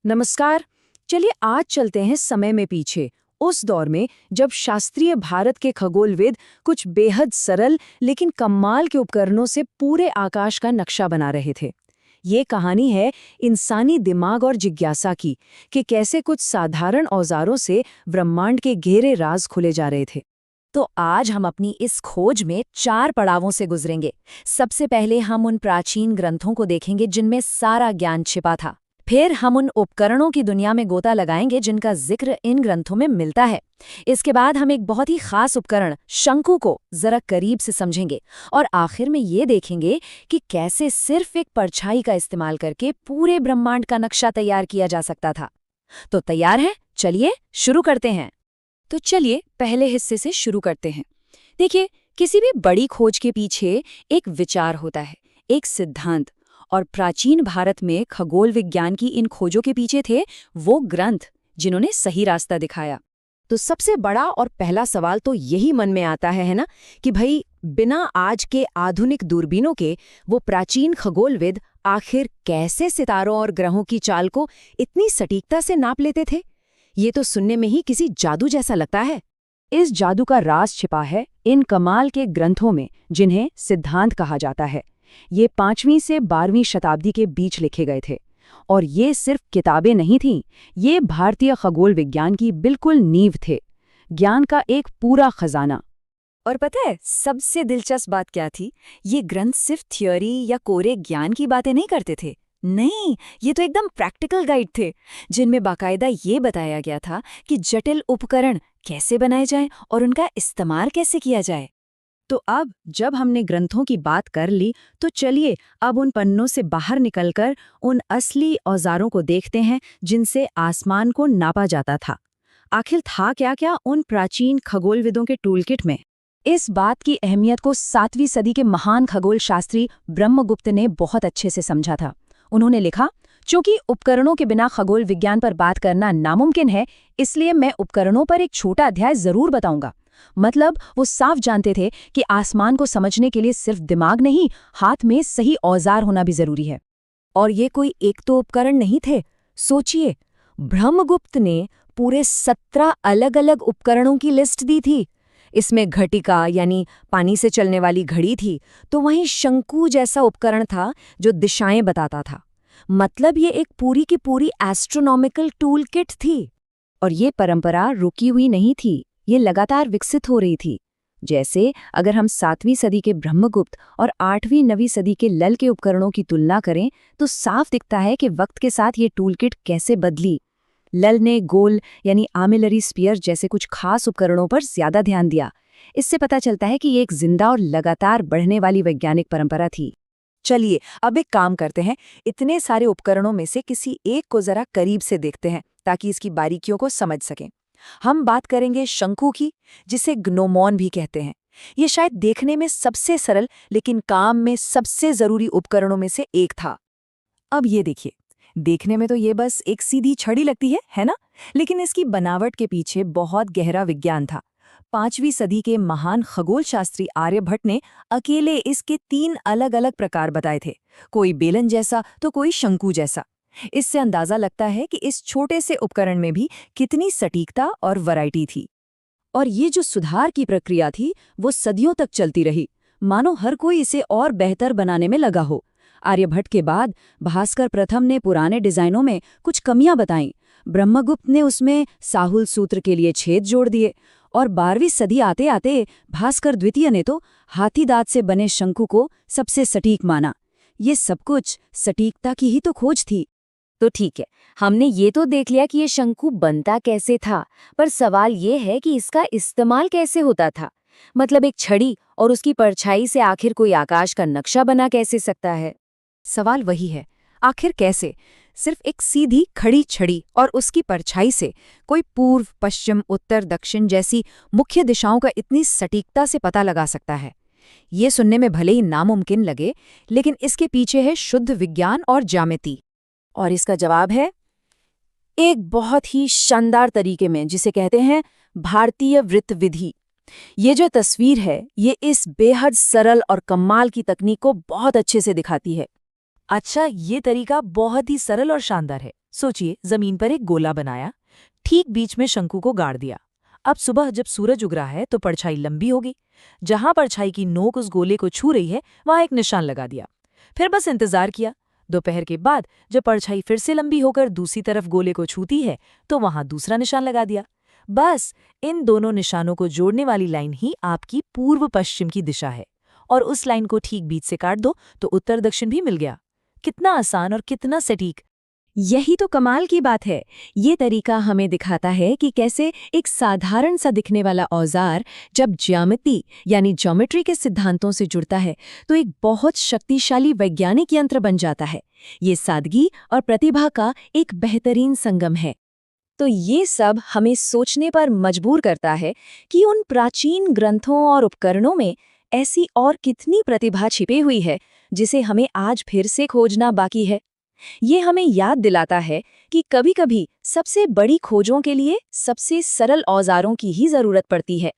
नमस्कार। चलिए आज चलते हैं समय में पीछे, उस दौर में जब शास्त्रीय भारत के खगोलविद कुछ बेहद सरल लेकिन कमाल के उपकरणों से पूरे आकाश का नक्शा बना रहे थे। ये कहानी है इंसानी दिमाग और जिज्ञासा की कि कैसे कुछ साधारण औजारों से ब्रह्मांड के गहरे राज खुले जा रहे थे। तो आज हम अपनी इस खोज में 4 पड़ावों से गुजरेंगे। सबसे पहले हम उन प्राचीन ग्रंथों को देखेंगे जिनमें सारा ज्ञान छिपा था। फिर हम उन उपकरणों की दुनिया में गोता लगाएंगे जिनका जिक्र इन ग्रंथों में मिलता है। इसके बाद हम एक बहुत ही खास उपकरण शंकु को जरा करीब से समझेंगे और आखिर में ये देखेंगे कि कैसे सिर्फ एक परछाई का इस्तेमाल करके पूरे ब्रह्मांड का नक्शा तैयार किया जा सकता था। तो तैयार हैं? चलिए शुरू करते हैं। तो चलिए पहले हिस्से से शुरू करते हैं। देखिए, किसी भी बड़ी खोज के पीछे एक विचार होता है, एक सिद्धांत। और प्राचीन भारत में खगोल विज्ञान की इन खोजों के पीछे थे वो ग्रंथ जिन्होंने सही रास्ता दिखाया। तो सबसे बड़ा और पहला सवाल तो यही मन में आता है ना, कि भाई बिना आज के आधुनिक दूरबीनों के वो प्राचीन खगोलविद आखिर कैसे सितारों और ग्रहों की चाल को इतनी सटीकता से नाप लेते थे। ये तो सुनने में ही किसी जादू जैसा लगता है। इस जादू का राज छिपा है इन कमाल के ग्रंथों में जिन्हें सिद्धांत कहा जाता है। ये 5वीं से 12वीं शताब्दी के बीच लिखे गए थे और ये सिर्फ किताबें नहीं थीं, ये भारतीय खगोल विज्ञान की बिल्कुल नींव थे, ज्ञान का एक पूरा खजाना। और पता है सबसे दिलचस्प बात क्या थी? ये ग्रंथ सिर्फ थ्योरी या कोरे ज्ञान की बातें नहीं करते थे। नहीं, ये तो एकदम प्रैक्टिकल गाइड थे जिनमें बाकायदा ये बताया गया था कि जटिल उपकरण कैसे बनाए जाएं और उनका इस्तेमाल कैसे किया जाए। तो अब जब हमने ग्रंथों की बात कर ली, तो चलिए अब उन पन्नों से बाहर निकलकर उन असली औजारों को देखते हैं जिनसे आसमान को नापा जाता था। आखिर था क्या-क्या उन प्राचीन खगोलविदों के टूलकिट में? इस बात की अहमियत को 7वीं सदी के महान खगोल शास्त्री ब्रह्मगुप्त ने बहुत अच्छे से समझा था। उन्होंने लिखा, चूंकि उपकरणों के बिना खगोल विज्ञान पर बात करना नामुमकिन है, इसलिए मैं उपकरणों पर एक छोटा अध्याय जरूर बताऊंगा। मतलब वो साफ जानते थे कि आसमान को समझने के लिए सिर्फ दिमाग नहीं, हाथ में सही औजार होना भी जरूरी है। और ये कोई एक तो उपकरण नहीं थे। सोचिए, ब्रह्मगुप्त ने पूरे 17 अलग-अलग उपकरणों की लिस्ट दी थी। इसमें घटिका यानी पानी से चलने वाली घड़ी थी, तो वहीं शंकु जैसा उपकरण था जो दिशाएं बताता था। मतलब ये एक पूरी की पूरी एस्ट्रोनॉमिकल टूल किट थी। और ये परंपरा रुकी हुई नहीं थी, ये लगातार विकसित हो रही थी। जैसे अगर हम 7वीं सदी के ब्रह्मगुप्त और 8वीं-9वीं सदी के लल के उपकरणों की तुलना करें, तो साफ दिखता है कि वक्त के साथ ये टूलकिट कैसे बदली। लल ने गोल यानी आर्मिलरी स्पीयर जैसे कुछ खास उपकरणों पर ज्यादा ध्यान दिया। इससे पता चलता है कि ये एक जिंदा और लगातार बढ़ने वाली वैज्ञानिक परंपरा थी। चलिए अब एक काम करते हैं, इतने सारे उपकरणों में से किसी एक को जरा करीब से देखते हैं ताकि इसकी बारीकियों को समझ सकें। हम बात करेंगे शंकु की, जिसे ग्नोमोन भी कहते हैं। ये शायद देखने में सबसे सरल लेकिन काम में सबसे जरूरी उपकरणों में से एक था। अब ये देखिए, देखने में तो ये बस एक सीधी छड़ी लगती है ना? लेकिन इसकी बनावट के पीछे बहुत गहरा विज्ञान था। 5वीं सदी के महान खगोल शास्त्री आर्यभट्ट ने अकेले इसके 3 अलग-अलग प्रकार बताए थे, कोई बेलन जैसा तो कोई शंकु जैसा। इससे अंदाजा लगता है कि इस छोटे से उपकरण में भी कितनी सटीकता और वैरायटी थी। और ये जो सुधार की प्रक्रिया थी वो सदियों तक चलती रही, मानो हर कोई इसे और बेहतर बनाने में लगा हो। आर्यभट्ट के बाद भास्कर प्रथम ने पुराने डिजाइनों में कुछ कमियां बताईं। ब्रह्मगुप्त ने उसमें साहुल सूत्र के लिए छेद जोड़ दिए और 12वीं सदी आते आते भास्कर द्वितीय ने तो हाथी दांत से बने शंकु को सबसे सटीक माना। ये सब कुछ सटीकता की ही तो खोज थी। तो ठीक है, हमने ये तो देख लिया कि ये शंकु बनता कैसे था, पर सवाल ये है कि इसका इस्तेमाल कैसे होता था। मतलब एक छड़ी और उसकी परछाई से आखिर कोई आकाश का नक्शा बना कैसे सकता है? सवाल वही है, आखिर कैसे सिर्फ एक सीधी खड़ी छड़ी और उसकी परछाई से कोई पूर्व, पश्चिम, उत्तर, दक्षिण जैसी मुख्य दिशाओं का इतनी सटीकता से पता लगा सकता है? ये सुनने में भले ही नामुमकिन लगे, लेकिन इसके पीछे है शुद्ध विज्ञान और ज्यामिति। और इसका जवाब है एक बहुत ही शानदार तरीके में, जिसे कहते हैं भारतीय वृत्त विधि। ये जो तस्वीर है, ये इस बेहद सरल और कमाल की तकनीक को बहुत अच्छे से दिखाती है। अच्छा, ये तरीका बहुत ही सरल और शानदार है। सोचिए, जमीन पर एक गोला बनाया, ठीक बीच में शंकु को गाड़ दिया। अब सुबह जब सूरज उग रहा है तो परछाई लंबी होगी। जहां परछाई की नोक उस गोले को छू रही है वहां एक निशान लगा दिया। फिर बस इंतजार किया। दोपहर के बाद जब परछाई फिर से लंबी होकर दूसरी तरफ गोले को छूती है तो वहां दूसरा निशान लगा दिया। बस इन दोनों निशानों को जोड़ने वाली लाइन ही आपकी पूर्व पश्चिम की दिशा है। और उस लाइन को ठीक बीच से काट दो तो उत्तर दक्षिण भी मिल गया। कितना आसान और कितना सटीक। यही तो कमाल की बात है। ये तरीका हमें दिखाता है कि कैसे एक साधारण सा दिखने वाला औजार जब ज्यामिति यानी ज्योमेट्री के सिद्धांतों से जुड़ता है तो एक बहुत शक्तिशाली वैज्ञानिक यंत्र बन जाता है। ये सादगी और प्रतिभा का एक बेहतरीन संगम है। तो ये सब हमें सोचने पर मजबूर करता है कि उन प्राचीन ग्रंथों और उपकरणों में ऐसी और कितनी प्रतिभा छिपी हुई है जिसे हमें आज फिर से खोजना बाकी है। ये हमें याद दिलाता है कि कभी-कभी सबसे बड़ी खोजों के लिए सबसे सरल औजारों की ही जरूरत पड़ती है।